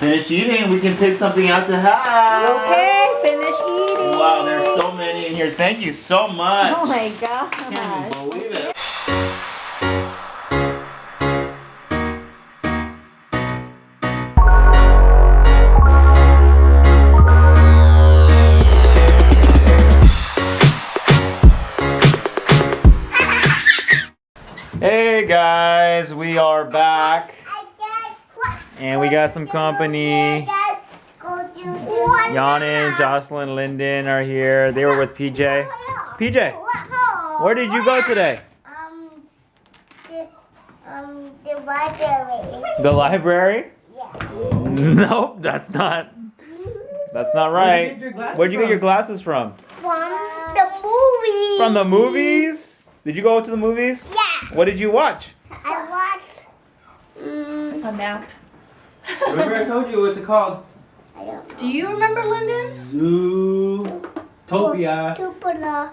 Finish eating. We can pick something out to have. Okay, finish eating. Wow, there's so many in here. Thank you so much. Oh my god. I can't even believe it. Hey guys, we are back. And we got some company. Yana, Jocelyn, Lyndon are here. They were with PJ. PJ, where did you go today? The library. The library? Yeah. Nope, that's not right. Where'd you get your glasses from? From the movie. From the movies? Did you go to the movies? Yeah. What did you watch? I watched. A map. Remember I told you what's it called? I don't know. Do you remember, Lyndon? Zootopia. Zootopia.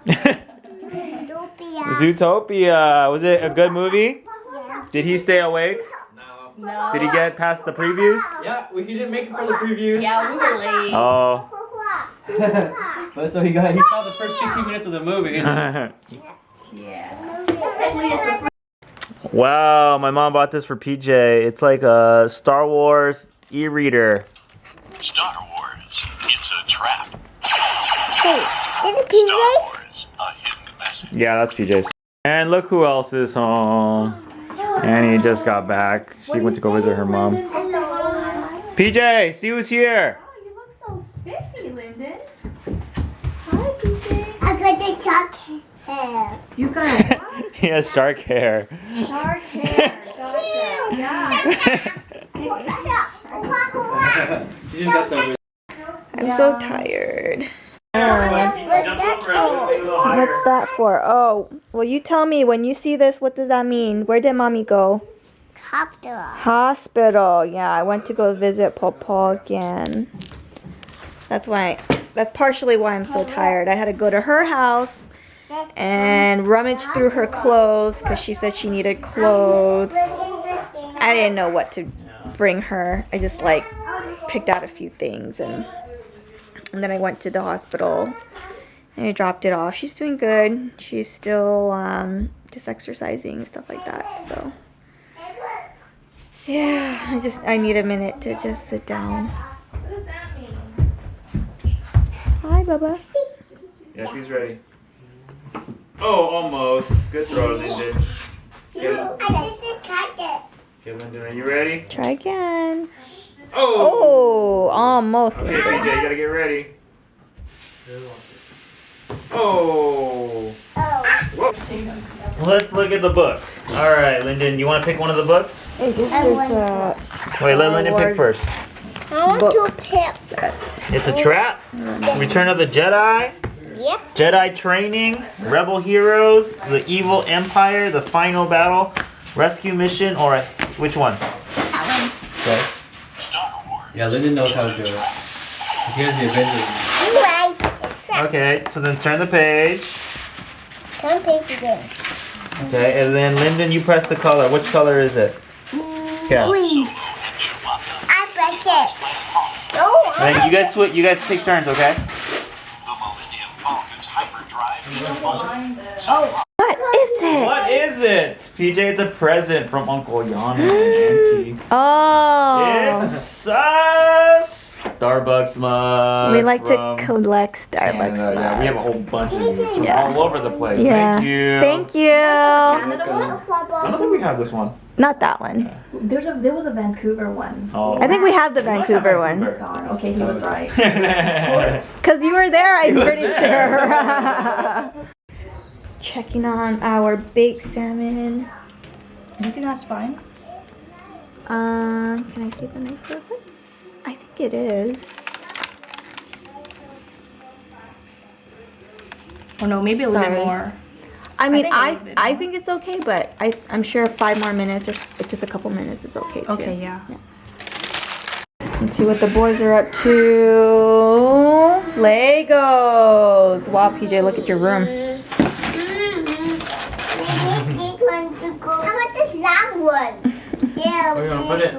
Zootopia. Zootopia. Was it a good movie? Yeah. Did he stay awake? No. Did he get past the previews? Yeah, he didn't make it for the previews. Yeah, we were late. Oh. But so he saw the first 15 minutes of the movie. Yeah. Wow, my mom bought this for PJ. It's like a Star Wars e-reader. Star Wars, it's a trap. Hey, did the Star PJ? Wars, a hidden message. Yeah, that's PJ's. And look who else is home. Annie just got back. She went to go visit her mom. PJ, see who's here. Oh, you look so spiffy, Lyndon. I got the shark hair. You got what? He has shark hair. Shark hair. Gotcha. Yeah. She just got the I'm so tired. What's What's that for? Oh, well, you tell me when you see this, what does that mean? Where did mommy go? Hospital. Hospital. Yeah, I went to go visit Papa again. That's partially why I'm so tired. I had to go to her house and rummage through her clothes because she said she needed clothes. I didn't know what to bring her. I just picked out a few things and then I went to the hospital and I dropped it off. She's doing good. She's still just exercising and stuff like that. So yeah, I need a minute to just sit down. Hi, Bubba. Yeah, she's ready. Oh, almost. Good throw, Lyndon. I just tried it. Okay, Lyndon, are you ready? Try again. Oh! Oh, almost. Okay, PJ, you gotta get ready. Oh! Oh. Whoops. Let's look at the book. Alright, Lyndon, you want to pick one of the books? I guess there's a Wait, let Lyndon pick first. I want Book. to pick. It's a trap. Return of the Jedi. Yep. Jedi Training. Rebel Heroes. The Evil Empire. The Final Battle. Rescue Mission. Or which one? That Okay. Star Wars. Yeah, Lyndon knows how to do it. He has the Avengers. one. Anyway, Okay, so then turn the page. turn page again. Okay, and then Lyndon, you press the color. Which color is it? Yeah. Green. I press it. Oh, And then you guys take turns, okay? The Millennium Falcon's hyperdrive is a buzzer. What is it? What is it? PJ, it's a present from Uncle Yana and Auntie. Oh. It's a Starbucks mug. We like to from collect Starbucks Canada. Yeah, we have a mugs. whole bunch of these from Yeah. all over the place. Yeah. Thank you. Thank you. I don't think we have this one. Not that one. There was a Vancouver one. Oh. I think we have the We might have Vancouver one. God, okay, he was right. Because you were there, I'm was pretty there. sure. Checking on our baked salmon. You think that's fine? Can I see the knife real quick? I think it is. Oh no, maybe a little Sorry. bit more. I mean, think a little bit I more. think it's okay, but I'm sure 5 more minutes or just a couple minutes is okay too. Okay, yeah. Let's see what the boys are up to. Legos. Wow, PJ, look at your room. How about this long one? Yeah, Where you gonna put it?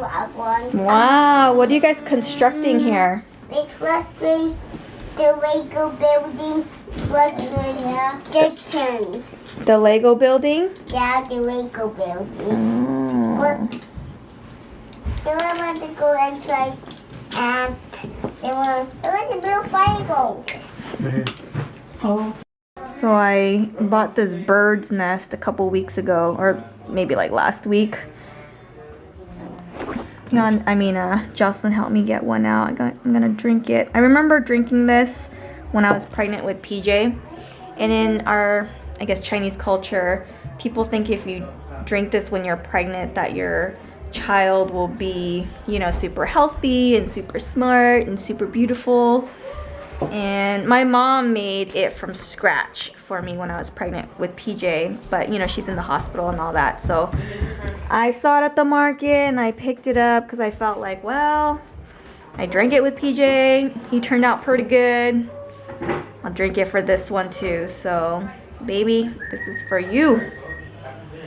Wow, what are you guys constructing here? It's like the Lego building, kitchen. The Lego building? Yeah, the Lego building. But they want to go inside and there was a blue fire go. Oh. So I bought this bird's nest a couple weeks ago, or maybe like last week. Jocelyn helped me get one out. I'm gonna drink it. I remember drinking this when I was pregnant with PJ. And in our, I guess, Chinese culture, people think if you drink this when you're pregnant that your child will be, you know, super healthy and super smart and super beautiful. And my mom made it from scratch for me when I was pregnant with PJ, but you know, she's in the hospital and all that. So I saw it at the market and I picked it up because I felt like, well, I drank it with PJ. He turned out pretty good. I'll drink it for this one too. So baby, this is for you.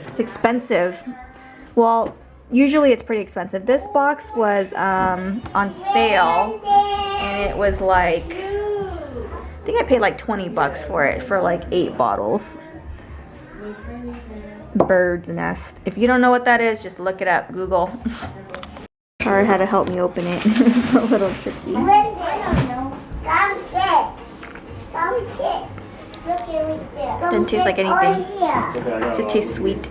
It's expensive. Well, usually it's pretty expensive. This box was on sale and it was like, I think I paid like 20 bucks for it for like 8 bottles. Bird's nest. If you don't know what that is, just look it up. Google. Tara had to help me open it. It's a little tricky. Come sit. Come sit. Look right there. Doesn't taste like anything. Here. Just tastes sweet.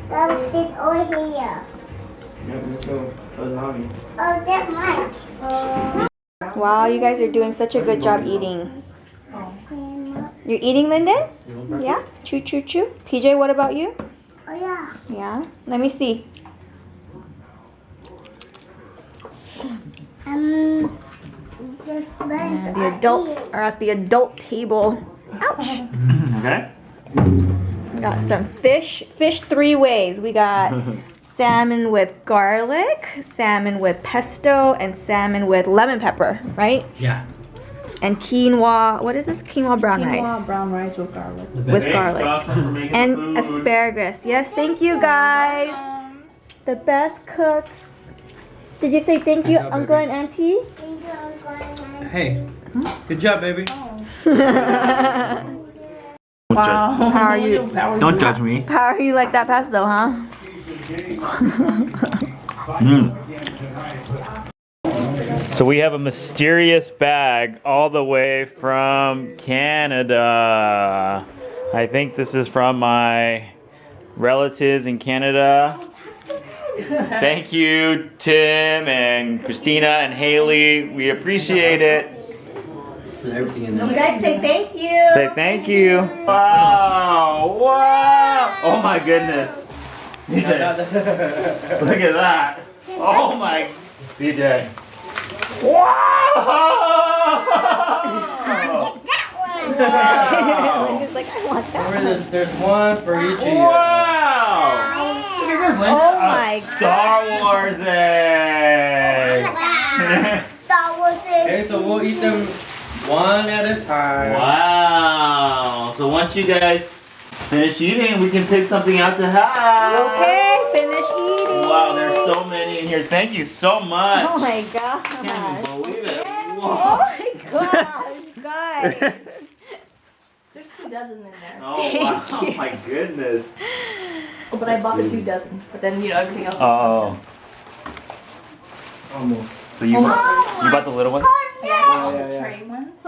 Come sit over here. Oh, that's much. Wow, you guys are doing such a good job eating. You're eating, Lyndon? Yeah? Chew, chew, chew. PJ, what about you? Oh, yeah. Yeah? Let me see. And the adults are at the adult table. Ouch! Okay. We got some fish. Fish 3 ways. We got salmon with garlic, salmon with pesto, and salmon with lemon pepper, right? Yeah. And quinoa. What is this? Quinoa brown rice. Brown rice with garlic. With garlic. And asparagus. Yes, thank you guys. The best cooks. Did you say thank you, Good job, Uncle baby. and Auntie? Hey, good job, baby. Wow. How are you? Don't judge me. How are you like that pesto, huh? So we have a mysterious bag all the way from Canada. I think this is from my relatives in Canada. Thank you, Tim and Christina and Haley. We appreciate it. Everything in You there. guys say thank you. Say thank you. Wow. Wow. Oh my goodness. DJ. Look at that. Oh my. DJ. Wow. Lyndon's like, I want that. There's one for each of you. Wow. Oh my Star Wars egg. Star Wars is. Okay, so we'll eat them one at a time. Wow. So once you guys finish eating, we can pick something out to have. Okay, finish eating. Wow, there's so many in here. Thank you so much. Oh my god. Can't even believe it. Oh Whoa. my gosh, guys. There's 2 dozen in there. Oh wow. Oh my goodness. Oh, but I bought the 2 dozen. But then, you know, everything else was Oh. Almost. So you bought the little ones? I got all the Yeah. tray ones.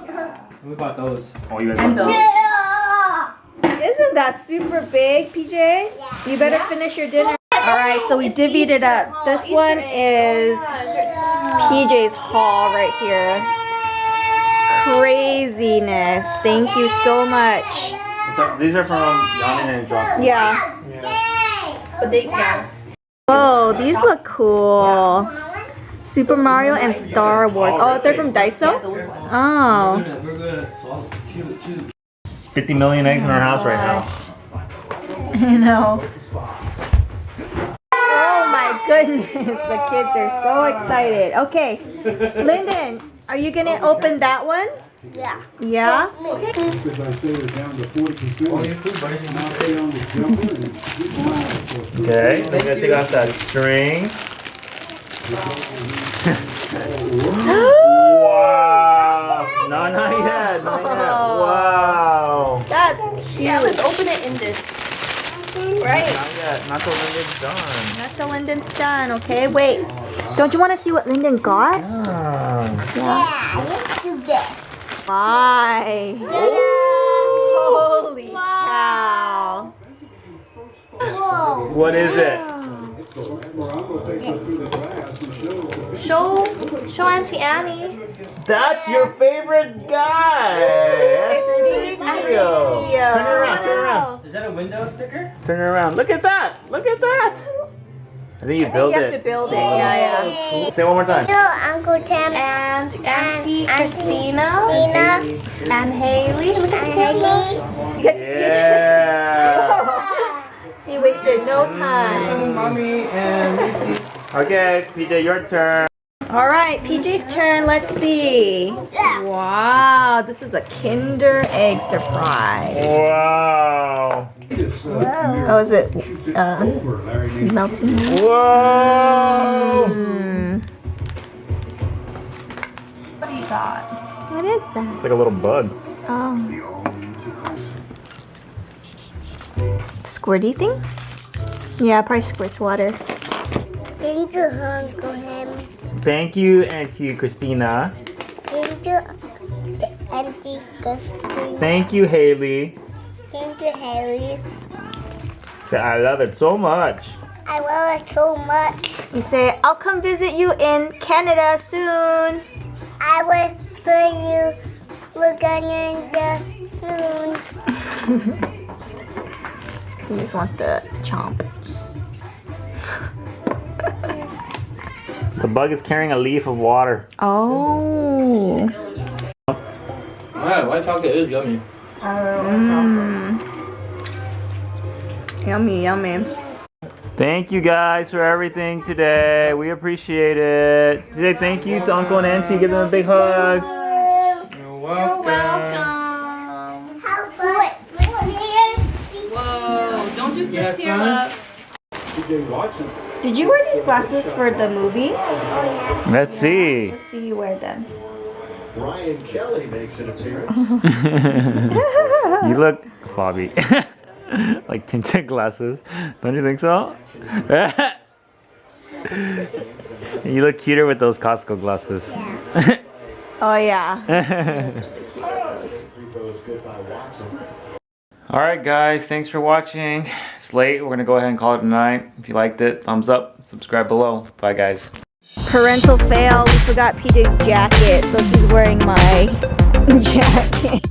We bought those. Oh, you guys And bought those. Yeah. Isn't that super big, PJ? You better finish your dinner. Alright, so we divvied it up. This one is PJ's haul right here. Craziness. Thank you so much. So these are from Yanin and Jocelyn. Yeah. But they, yeah. Whoa, these look cool. Super Mario and Star Wars. Oh, they're from Daiso? Those ones. Oh. We're good. Shoot. 50 million eggs in our house right now. I know. Oh my goodness, the kids are so excited. Okay, Lyndon, are you gonna open that one? Yeah. Yeah? Because I say they're down to 40%. All your food, buddy. Now stay on the jumper and keep going. Okay, I'm gonna take off that string. Wow. No, not yet. Not yet. Wow. That's cute. Yeah, let's open it in this. Right. Not yet. Not till Linden's done. Not till Lyndon's done, okay? Wait. Don't you want to see what Lyndon got? Ah. Yeah, let's do this. Why? Holy cow. Whoa. What is it? Show Auntie Annie. That's your favorite guy. That's Theo. Turn it around. Turn it around. Is that a window sticker? Turn it around. Look at that. Look at that. I think you built You have to it. build it. Yeah, Say it one more time. Hello, Uncle Tim. And Auntie Christina. Nina. And Haley. Look at Haley. yeah. Yeah. He wasted no time. Mommy and Okay, PJ, your turn. All right, PJ's turn. Let's see. Wow, this is a Kinder Egg surprise. Wow. Oh, is it melting? Whoa. What do you got? What is that? It's like a little bug. Oh. Squirty thing? Yeah, probably squirts water. Thank you, Uncle Tim. Thank you, Auntie Christina. Thank you, Auntie Christine. Thank you, Haley. Thank you, Harry. Say, I love it so much. I love it so much. You say, I'll come visit you in Canada soon. I will put you. We're gonna soon. He just wants to chomp. The bug is carrying a leaf of water. Oh. wow, white chocolate is yummy. Yummy, yummy. Thank you guys for everything today. We appreciate it. Say thank you to Uncle and Auntie. Give them a big hug. You're welcome. How fun? Whoa, don't do flips here, love. TJ Watson. Did you wear these glasses for the movie? Let's see. Let's see you wear them. Brian Kelly makes an appearance. You look, Bobby, like tinted glasses. Don't you think so? You look cuter with those Costco glasses. Oh, yeah. Alright guys, thanks for watching. It's late, we're gonna go ahead and call it a night. If you liked it, thumbs up, subscribe below. Bye guys. Parental fail. We forgot PJ's jacket, so she's wearing my jacket.